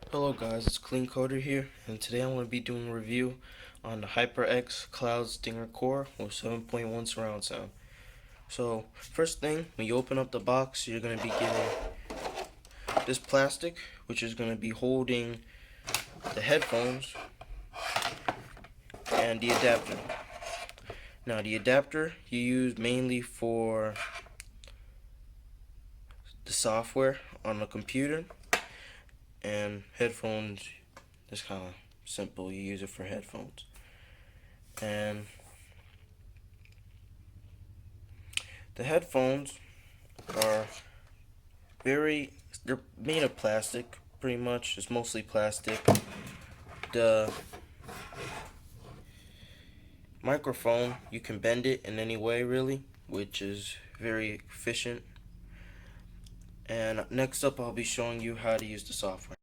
Hello guys, it's Clean Coder here, and today I'm going to be doing a review on the HyperX Cloud Stinger Core with 7.1 surround sound. So, first thing, when you open up the box, you're going to be getting this plastic, which is going to be holding the headphones and the adapter. Now, the adapter you use mainly for the software on the computer, and headphones is kind of simple. You use it for headphones. And the headphones are they're made of plastic, pretty much. It's mostly plastic. The microphone, you can bend it in any way, really, which is very efficient. And next up, I'll be showing you how to use the software.